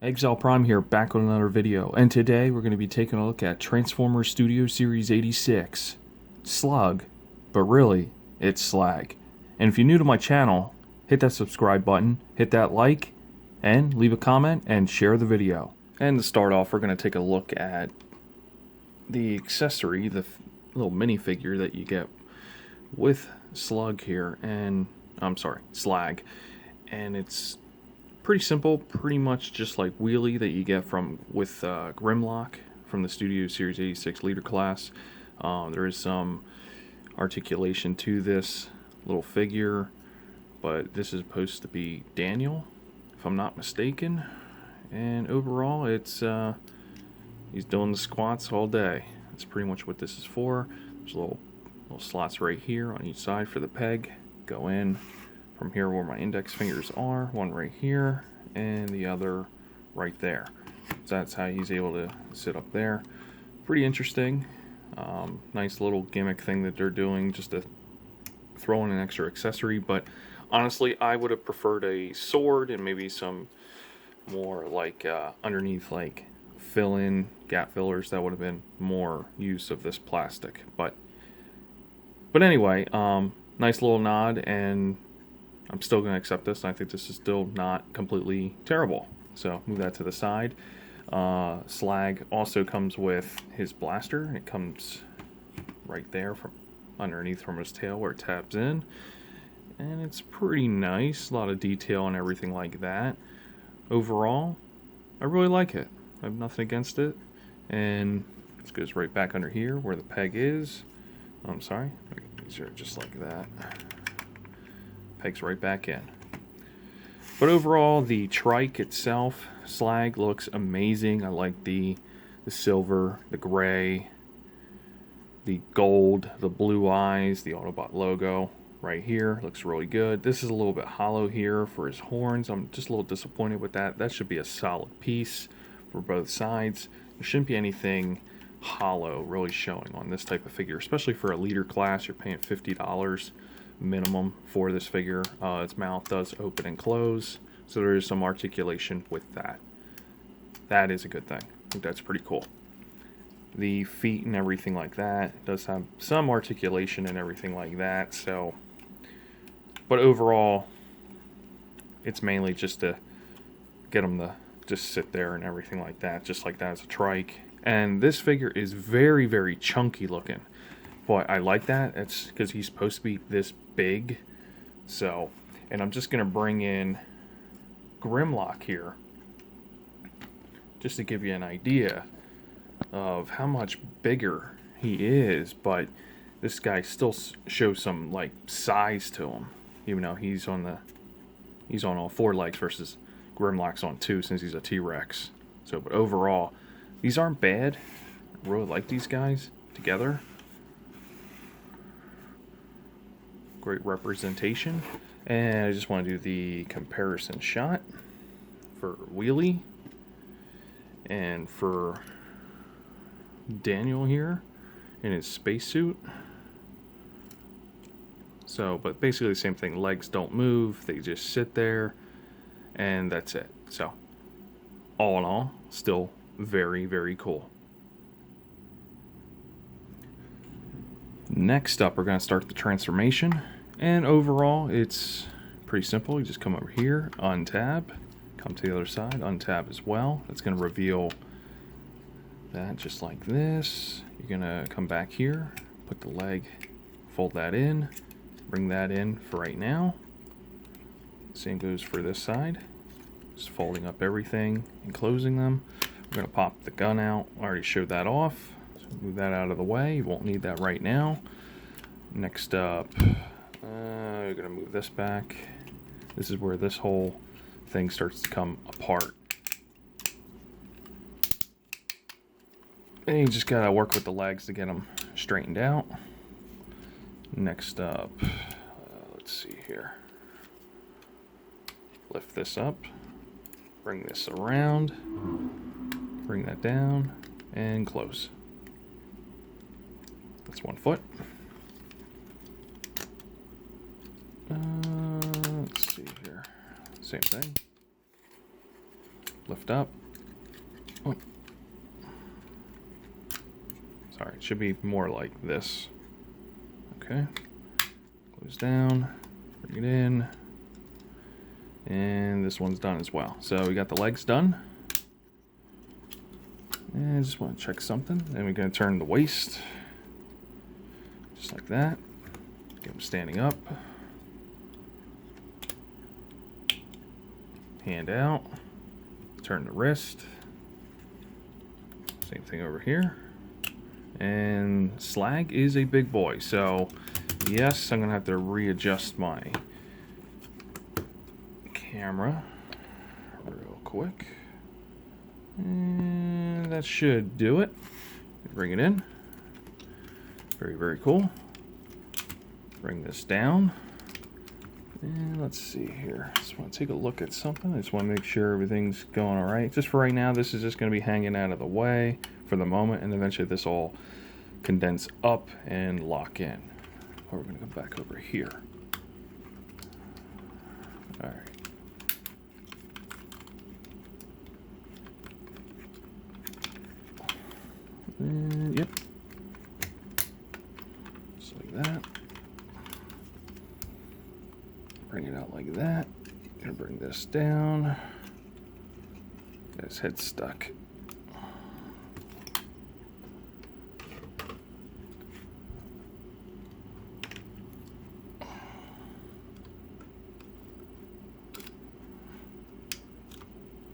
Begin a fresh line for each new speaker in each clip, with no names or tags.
Exile Prime here, back with another video, and today we're going to be taking a look at Transformers Studio Series 86, Slug, but really, it's Slag. And if you're new to my channel, hit that subscribe button, hit that like, and leave a comment, and share the video. And to start off, we're going to take a look at the accessory, the little minifigure that you get with Slug here, and, Slag. And it's pretty simple, pretty much just like Wheelie that you get with Grimlock from the Studio Series 86 Leader class. There is some articulation to this little figure, but this is supposed to be Daniel, if I'm not mistaken. And overall, it's he's doing the squats all day. That's pretty much what this is for. There's little slots right here on each side for the peg. Go in from here where my index fingers are, one right here and the other right there. So that's how he's able to sit up there. Pretty interesting. Nice little gimmick thing that they're doing just to throw in an extra accessory, but honestly I would have preferred a sword and maybe some more like underneath like fill-in gap fillers. That would have been more use of this plastic, but anyway, nice little nod, and I'm still going to accept this. I think this is still not completely terrible. So move that to the side. Slag also comes with his blaster. It comes right there from underneath from his tail where it taps in. And it's pretty nice. A lot of detail and everything like that. Overall, I really like it. I have nothing against it. And this goes right back under here where the peg is. I'm sorry. These are just like that. Pegs right back in. But overall, the trike itself, Slag, looks amazing. I like the silver, the gray, the gold, the blue eyes, the Autobot logo right here. Looks really good. This is a little bit hollow here for his horns. I'm just a little disappointed with that. That should be a solid piece for both sides. There shouldn't be anything hollow really showing on this type of figure, especially for a leader class. You're paying $50 minimum for this figure. Its mouth does open and close, so there is some articulation with that. That is a good thing. I think that's pretty cool. The feet and everything like that does have some articulation and everything like that. So, but overall, it's mainly just to get them to just sit there and everything like that, just like that as a trike. And this figure is very, very chunky looking. Boy, I like that. It's because he's supposed to be this big. So, and I'm just going to bring in Grimlock here just to give you an idea of how much bigger he is. But this guy still shows some like size to him, even though he's on all four legs versus Grimlock's on two since he's a T-Rex. So, but overall, these aren't bad. I really like these guys together. Great representation. And I just want to do the comparison shot for Wheelie and for Daniel here in his spacesuit. So, but basically the same thing. Legs don't move, they just sit there, and that's it. So, all in all, still very, very cool. Next up, we're going to start the transformation, and overall it's pretty simple. You just come over here, untab, come to the other side, untab as well. That's going to reveal that just like this. You're going to come back here, put the leg, fold that in, bring that in for right now. Same goes for this side. Just folding up everything and closing them. We're going to pop the gun out. I already showed that off. Move that out of the way. You won't need that right now. Next up, we're going to move this back. This is where this whole thing starts to come apart. And you just got to work with the legs to get them straightened out. Next up, let's see here. Lift this up. Bring this around. Bring that down. And close. That's one foot. Let's see here. Same thing. lift up. Oh. Sorry, it should be more like this. Okay. Close down, bring it in. And this one's done as well. So we got the legs done. And I just want to check something. And we're going to turn the waist. Just like that. Get them standing up. Hand out. Turn the wrist. Same thing over here. And Slag is a big boy. So, yes, I'm going to have to readjust my camera real quick. And that should do it. Bring it in. Very, very cool. Bring this down. And let's see here. Just want to take a look at something. I just want to make sure everything's going all right. Just for right now, this is just going to be hanging out of the way for the moment, and eventually this will condense up and lock in. Or we're going to go back over here. All right. Yep. Just like that. Bring it out like that. Gonna bring this down. Get his head stuck.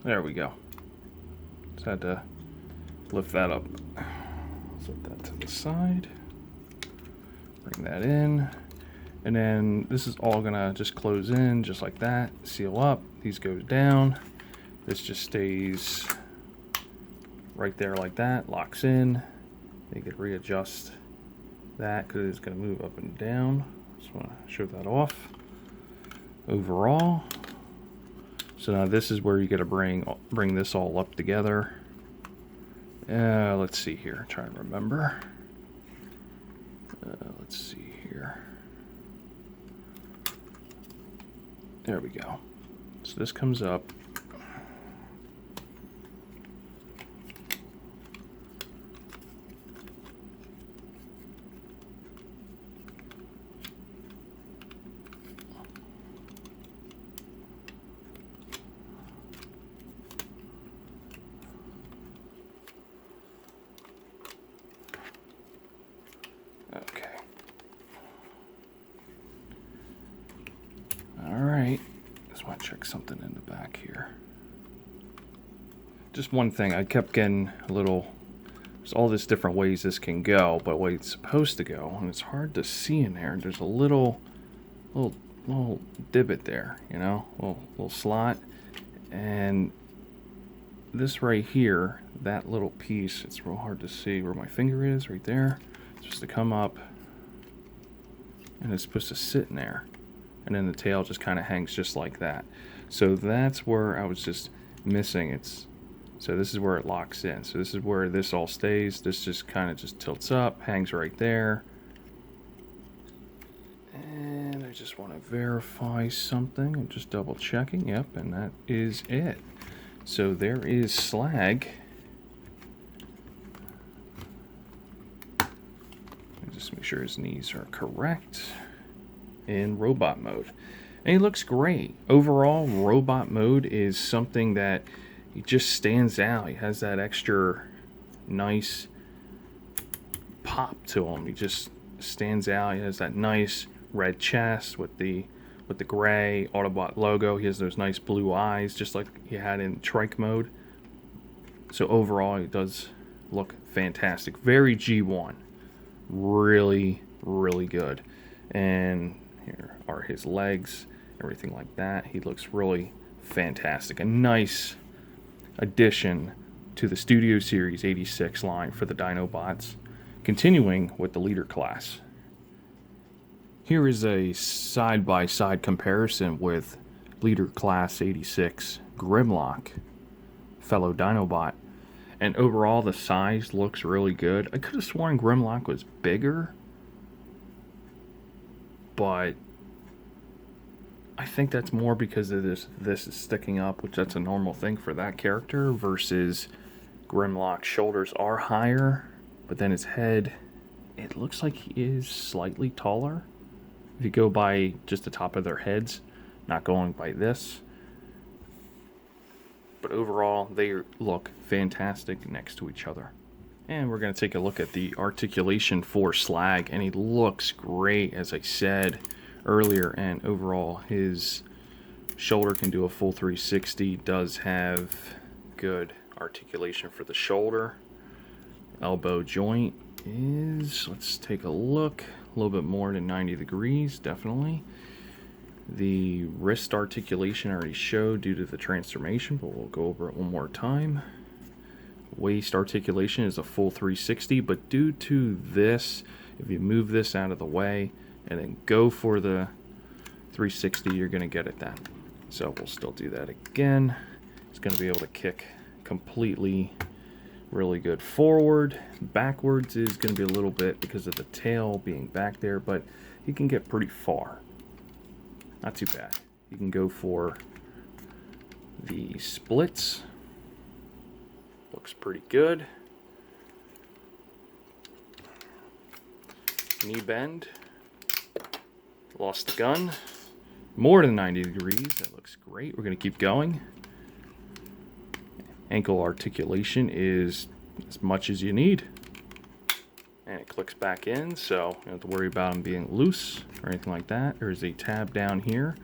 There we go. Just had to lift that up. Set that to the side. Bring that in. And then this is all gonna just close in just like that. Seal up. These goes down. This just stays right there like that. Locks in. You could readjust that because it's gonna move up and down. Just wanna show that off. Overall. So now this is where you gotta bring this all up together. Let's see here. Try and remember. Let's see here. There we go. So this comes up. Okay. All right. Just want to check something in the back here. Just one thing. I kept getting a little... There's all these different ways this can go, but way it's supposed to go, and it's hard to see in there. There's a little divot there, you know, little slot, and this right here, that little piece, it's real hard to see where my finger is, right there. It's supposed to come up, and it's supposed to sit in there, and then the tail just kind of hangs just like that. So that's where I was just missing. So this is where it locks in. So this is where this all stays. This just kind of just tilts up, hangs right there. And I just want to verify something. I'm just double checking. Yep, and that is it. So there is Slag. Just make sure his knees are correct in robot mode. And he looks great. Overall, robot mode is something that he just stands out. He has that extra nice pop to him. He just stands out. He has that nice red chest with the gray Autobot logo. He has those nice blue eyes, just like he had in trike mode. So overall, he does look fantastic. Very G1. Really, really good. And here are his legs, everything like that. He looks really fantastic. A nice addition to the Studio Series 86 line for the Dinobots, continuing with the leader class. Here is a side-by-side comparison with leader class 86 Grimlock, fellow Dinobot, and overall the size looks really good. I could have sworn Grimlock was bigger, but I think that's more because of this is sticking up, which that's a normal thing for that character, versus Grimlock's shoulders are higher, but then his head, it looks like he is slightly taller. If you go by just the top of their heads, not going by this. But overall, they look fantastic next to each other. And we're going to take a look at the articulation for Slag, and he looks great, as I said earlier, and overall his shoulder can do a full 360, does have good articulation for the shoulder. Elbow joint is, let's take a look, a little bit more than 90 degrees, definitely. The wrist articulation I already showed due to the transformation, but we'll go over it one more time. Waist articulation is a full 360, but due to this, if you move this out of the way and then go for the 360, you're going to get it then. So we'll still do that again. It's going to be able to kick completely really good forward. Backwards is going to be a little bit because of the tail being back there, but you can get pretty far. Not too bad. You can go for the splits. Looks pretty good. Knee bend. Lost the gun. More than 90 degrees. That looks great. We're going to keep going. Ankle articulation is as much as you need. And it clicks back in, so you don't have to worry about them being loose or anything like that. There's a tab down here,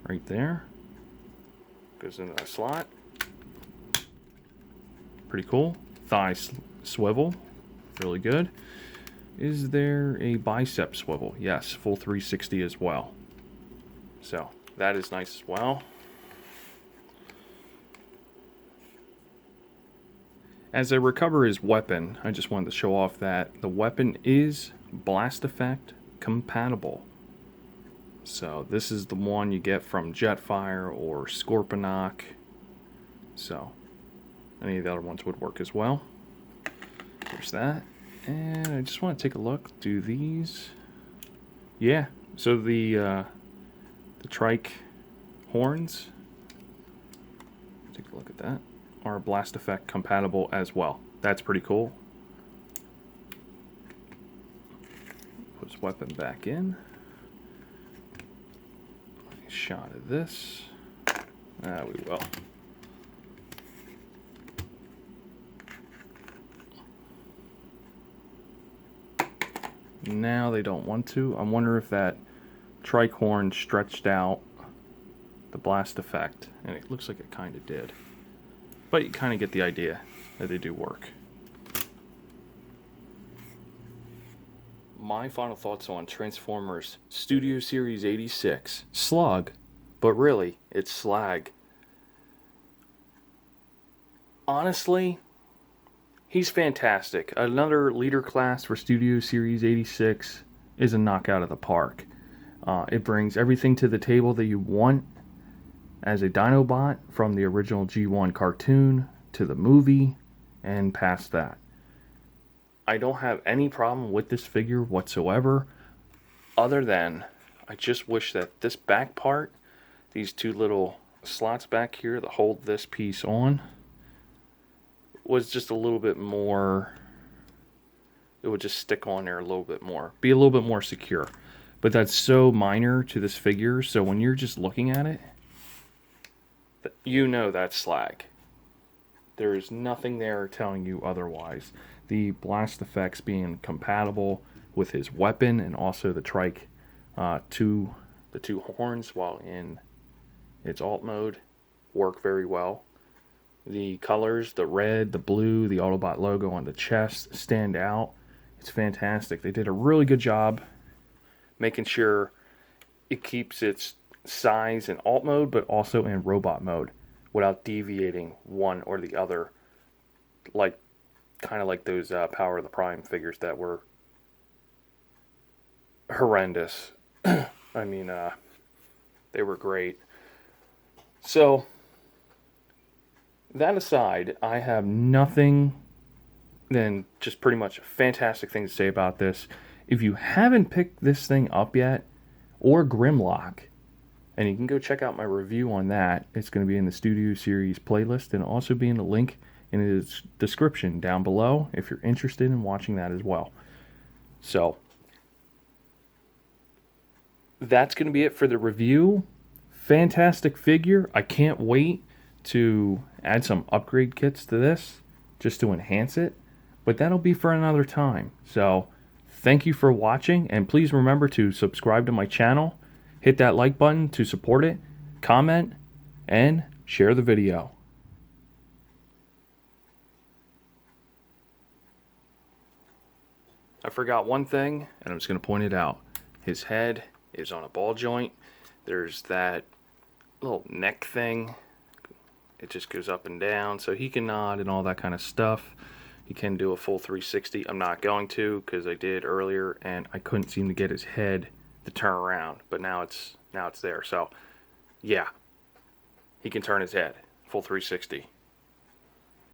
right there. Goes into that slot. Pretty cool. Thigh swivel. Really good. Is there a bicep swivel? Yes, full 360 as well. So that is nice as well. As I recover his weapon, I just wanted to show off that the weapon is blast effect compatible. So this is the one you get from Jetfire or Scorponok. So any of the other ones would work as well. There's that. And I just want to take a look. Do these? Yeah. So the trike horns. Take a look at that. Are blast effect compatible as well. That's pretty cool. Put his weapon back in. Nice shot of this. We will. Now they don't want to. I wonder if that trike horn stretched out the blast effect, and it looks like it kind of did. But you kind of get the idea that they do work. My final thoughts on Transformers Studio Series 86. Slug, but really, it's Slag. Honestly, he's fantastic. Another leader class for Studio Series 86 is a knockout of the park. It brings everything to the table that you want as a Dinobot, from the original G1 cartoon to the movie and past that. I don't have any problem with this figure whatsoever, other than I just wish that this back part, these two little slots back here that hold this piece on, was just a little bit more, it would just stick on there a little bit more, be a little bit more secure. But that's so minor to this figure, so when you're just looking at it, you know that's Slag. There is nothing there telling you otherwise. The blast effects being compatible with his weapon, and also the trike, the two horns while in its alt mode, work very well. The colors, the red, the blue, the Autobot logo on the chest stand out. It's fantastic. They did a really good job making sure it keeps its size in alt mode, but also in robot mode, without deviating one or the other, like kind of like those Power of the Prime figures that were horrendous. I mean, they were great. So that aside, I have nothing than just pretty much a fantastic thing to say about this. If you haven't picked this thing up yet, or Grimlock, And you can go check out my review on that. It's going to be in the Studio Series playlist and also be in the link in the description down below if you're interested in watching that as well. So, that's going to be it for the review. Fantastic figure. I can't wait to add some upgrade kits to this just to enhance it. But that'll be for another time. So, thank you for watching. And please remember to subscribe to my channel. Hit that like button to support it. Comment. And share the video. I forgot one thing, and I'm just going to point it out. His head is on a ball joint. There's that little neck thing. It just goes up and down, so he can nod and all that kind of stuff. He can do a full 360. I'm not going to, because I did earlier, and I couldn't seem to get his head to turn around. But now it's there. So, yeah, he can turn his head full 360.